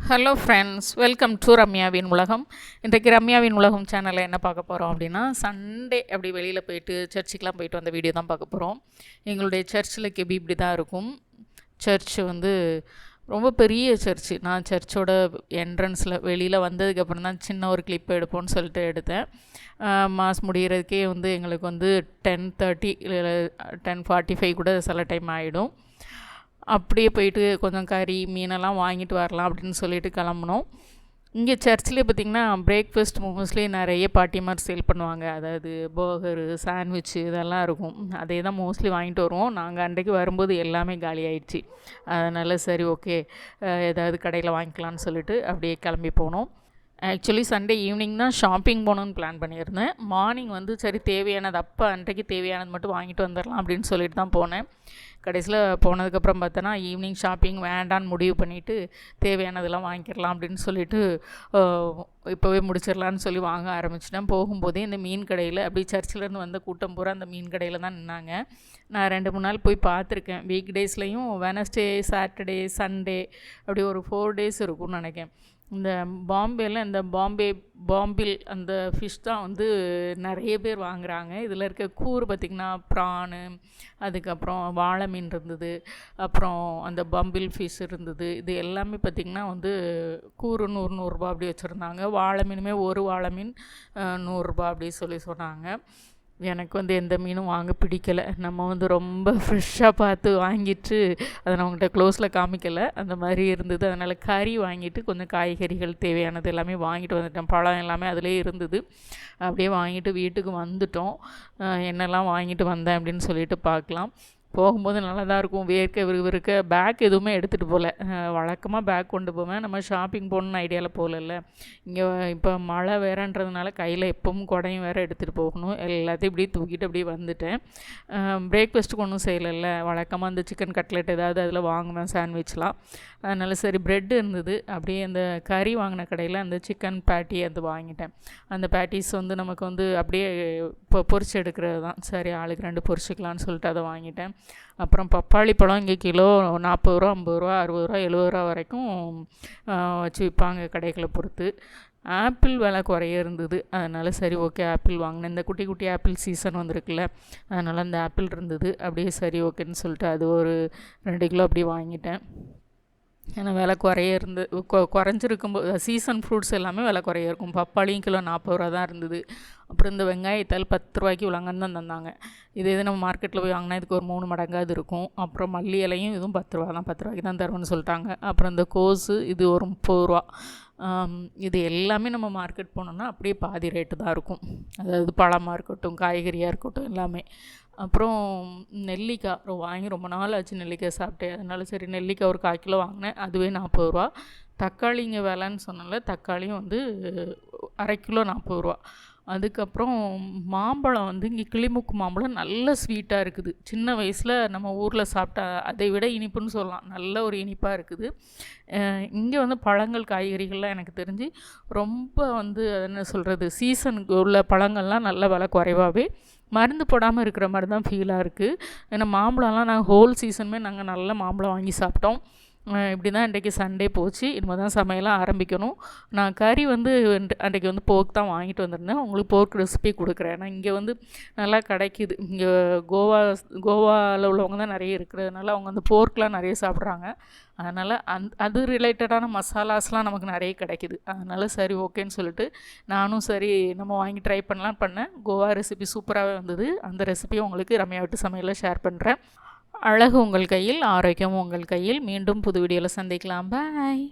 Hello friends, welcome to ரம்யாவின் உலகம். இன்றைக்கு ரம்யாவின் உலகம் சேனலில் என்ன பார்க்க போகிறோம் அப்படின்னா, சண்டே அப்படி வெளியில் போயிட்டு சர்ச்சுக்கெலாம் போயிட்டு வந்த வீடியோ தான் பார்க்க போகிறோம். எங்களுடைய சர்ச்சில் கெபி இப்படி தான் இருக்கும். சர்ச்சு வந்து ரொம்ப பெரிய சர்ச்சு. நான் சர்ச்சோட என்ட்ரன்ஸில் வெளியில் வந்ததுக்கப்புறம் தான் சின்ன ஒரு கிளிப் எடுப்போம்னு சொல்லிட்டு எடுத்தேன். மாஸ் முடிகிறதுக்கே வந்து எங்களுக்கு வந்து 10:30 இல்லை 10:45 கூட சில டைம் ஆகிடும். அப்படியே போயிட்டு கொஞ்சம் கறி மீனெல்லாம் வாங்கிட்டு வரலாம் அப்படின்னு சொல்லிட்டு கிளம்புனோம். இங்கே சர்ச்சிலே பார்த்திங்கன்னா பிரேக்ஃபாஸ்ட் மோஸ்ட்லி நிறைய பாட்டிமார் சேல் பண்ணுவாங்க. அதாவது பர்கரு, சாண்ட்விட்சு இதெல்லாம் இருக்கும். அதே தான் மோஸ்ட்லி வாங்கிட்டு வருவோம். நாங்கள் அன்றைக்கு வரும்போது எல்லாமே காலி ஆயிடுச்சு. அதனால் சரி ஓகே, ஏதாவது கடையில் வாங்கிக்கலான்னு சொல்லிட்டு அப்படியே கிளம்பி போனோம். ஆக்சுவலி சண்டே ஈவினிங் தான் ஷாப்பிங் போகணுன்னு பிளான் பண்ணியிருந்தேன். மார்னிங் வந்து சரி தேவையானது அன்றைக்கு தேவையானது மட்டும் வாங்கிட்டு வந்துடலாம் அப்படின்னு சொல்லிட்டு தான் போனேன். கடைசியில் போனதுக்கப்புறம் பார்த்தோன்னா ஈவினிங் ஷாப்பிங் வேண்டான்னு முடிவு பண்ணிவிட்டு தேவையானதெல்லாம் வாங்கிடலாம் அப்படின்னு சொல்லிட்டு இப்போவே முடிச்சிடலான்னு சொல்லி வாங்க ஆரம்பிச்சிட்டேன். போகும்போதே இந்த மீன் கடையில் அப்படி சர்ச்சிலேருந்து வந்த கூட்டம் பூரா அந்த மீன் கடையில் தான் நின்னாங்க. நான் 2-3 நாள் போய் பார்த்துருக்கேன். வீக் டேஸ்லேயும் வெனஸ்டே, சாட்டர்டே, சண்டே அப்படி ஒரு 4 டேஸ் இருக்கும்னு நினைக்கிறேன். இந்த பாம்பேயில் இந்த பாம்பில் அந்த ஃபிஷ் தான் வந்து நிறைய பேர் வாங்குகிறாங்க. இதில் இருக்க கூறு பார்த்திங்கன்னா ப்ரானு, அதுக்கப்புறம் வாழை மீன் இருந்தது, அப்புறம் அந்த பம்பில் ஃபிஷ் இருந்தது. இது எல்லாமே பார்த்திங்கன்னா வந்து கூறு 100 அப்படி வச்சுருந்தாங்க. வாழை மீனுமே ஒரு வாழை மீன் 100 அப்படி சொன்னாங்க. எனக்கு வந்து எந்த மீனும் வாங்க பிடிக்கலை. நம்ம வந்து ரொம்ப ஃப்ரெஷ்ஷாக பார்த்து வாங்கிட்டு அதை நான் உங்கள்கிட்ட க்ளோஸில் காமிக்கலை, அந்த மாதிரி இருந்தது. அதனால் கறி வாங்கிட்டு கொஞ்சம் காய்கறிகள் தேவையானது எல்லாமே வாங்கிட்டு வந்துட்டேன். பழம் எல்லாமே அதிலே இருந்தது. அப்படியே வாங்கிட்டு வீட்டுக்கு வந்துட்டோம். என்னெல்லாம் வாங்கிட்டு வந்தேன் அப்படின்னு சொல்லிட்டு பார்க்கலாம். போகும்போது நல்லா தான் இருக்கும். விறுவிறுக்க பேக் எதுவுமே எடுத்துகிட்டு போகல. வழக்கமாக பேக் கொண்டு போவேன். நம்ம ஷாப்பிங் போகணுன்னு ஐடியாவில் போகல. இங்கே இப்போ மழை வேறன்றதுனால கையில் எப்பவும் குடையும் வேறு எடுத்துகிட்டு போகணும். எல்லாத்தையும் இப்படியே தூக்கிட்டு அப்படியே வந்துட்டேன். பிரேக்ஃபாஸ்ட்டுக்கு ஒன்றும் செய்யலைல்ல. வழக்கமாக அந்த சிக்கன் கட்லெட் ஏதாவது அதில் வாங்குவேன், சாண்ட்விச்லாம். அதனால் சரி ப்ரெட் இருந்தது. அப்படியே அந்த கறி வாங்கின கடையில் அந்த சிக்கன் பேட்டி அது வாங்கிட்டேன். அந்த பேட்டிஸ் வந்து நமக்கு வந்து அப்படியே இப்போ பொரிச்சு எடுக்கிறது தான். சரி ஆளுக்கு 2 பொரிச்சிக்கலான்னு சொல்லிட்டு அதை வாங்கிட்டேன். அப்புறம் பப்பாளி பழம் இங்கே கிலோ 40 ரூபா, 50 ரூபா, 60 ரூபா, 70 ரூபா வரைக்கும் வச்சு விற்பாங்க கடைகளை பொறுத்து. ஆப்பிள் விலை குறைய இருந்தது. அதனால் சரி ஓகே ஆப்பிள் வாங்கினேன். இந்த குட்டி குட்டி ஆப்பிள் சீசன் வந்திருக்குல்ல, அதனால் அந்த ஆப்பிள் இருந்தது. அப்படியே சரி ஓகேன்னு சொல்லிட்டு அது ஒரு 2 கிலோ அப்படி வாங்கிட்டேன். ஏன்னா விலை குறைய குறைஞ்சிருக்கும்போது சீசன் ஃப்ரூட்ஸ் எல்லாமே விலை குறைய இருக்கும். பப்பாளியும் கிலோ 40 ரூபா தான் இருந்தது. அப்புறம் இந்த வெங்காயத்தால் 10 ரூபாய்க்கு இவ்வளோங்கன்னு தான் தந்தாங்க. இது நம்ம மார்க்கெட்டில் போய் வாங்கினா இதுக்கு ஒரு 3 மடங்காவது இருக்கும். அப்புறம் மல்லி இலையும் இதுவும் 10 ரூபா தான், 10 ரூபாய்க்கு தான் தருவோன்னு சொல்லிட்டாங்க. அப்புறம் இந்த கோஸு இது ஒரு 30 ரூபா. இது எல்லாமே நம்ம மார்க்கெட் போனோம்னா அப்படியே பாதி ரேட்டு தான் இருக்கும். அதாவது பழமாக இருக்கட்டும், காய்கறியாக இருக்கட்டும் எல்லாமே. அப்புறம் நெல்லிக்காய் வாங்கி ரொம்ப நாள் ஆச்சு நெல்லிக்காய் சாப்பிட்டேன். அதனால சரி நெல்லிக்காய் ஒரு 1/4 கிலோ வாங்கினேன். அதுவே 40 ரூபா. தக்காளிங்க விலைன்னு சொன்னால தக்காளியும் வந்து 1/2 கிலோ 40 ரூபா. அதுக்கப்புறம் மாம்பழம் வந்து இங்கே கிளிமுக்கு மாம்பழம் நல்ல ஸ்வீட்டாக இருக்குது. சின்ன வயசில் நம்ம ஊரில் சாப்பிட்டா அதை விட இனிப்புன்னு சொல்லலாம். நல்ல ஒரு இனிப்பாக இருக்குது. இங்கே வந்து பழங்கள் காய்கறிகள்லாம் எனக்கு தெரிஞ்சு ரொம்ப வந்து என்ன சொல்கிறது, சீசனுக்கு உள்ள பழங்கள்லாம் நல்ல விலை குறைவாகவே மருந்து போடாமல் இருக்கிற மாதிரி தான் ஃபீலாக இருக்குது. ஏன்னா மாம்பழம்லாம் நாங்கள் ஹோல் சீசனுமே நாங்கள் நல்ல மாம்பழம் வாங்கி சாப்பிட்டோம். இப்படி தான் இன்றைக்கி சண்டே போச்சு. இனிமேல் தான் சமையலாம் ஆரம்பிக்கணும். நான் கறி வந்து அன்றைக்கி வந்து போர்க் தான் வாங்கிட்டு வந்திருந்தேன். உங்களுக்கு போர்க் ரெசிபி கொடுக்குறேன். ஏன்னா இங்கே வந்து நல்லா கிடைக்கிது. இங்கே கோவாவில் உள்ளவங்க தான் நிறைய இருக்கிறதுனால அவங்க அந்த போர்க்லாம் நிறைய சாப்பிட்றாங்க. அதனால் அது ரிலேட்டடான மசாலாஸ்லாம் நமக்கு நிறைய கிடைக்கிது. அதனால் சரி ஓகேன்னு சொல்லிட்டு நானும் சரி நம்ம வாங்கி ட்ரை பண்ணலான்னு பண்ணேன். கோவா ரெசிபி சூப்பராகவே வந்தது. அந்த ரெசிபியை உங்களுக்கு ரம்யா வீட்டு சமையலில் ஷேர் பண்ணுறேன். அழகு உங்கள் கையில், ஆரோக்கியம் உங்கள் கையில். மீண்டும் புது வீடியோவில் சந்திக்கலாம். பாய்.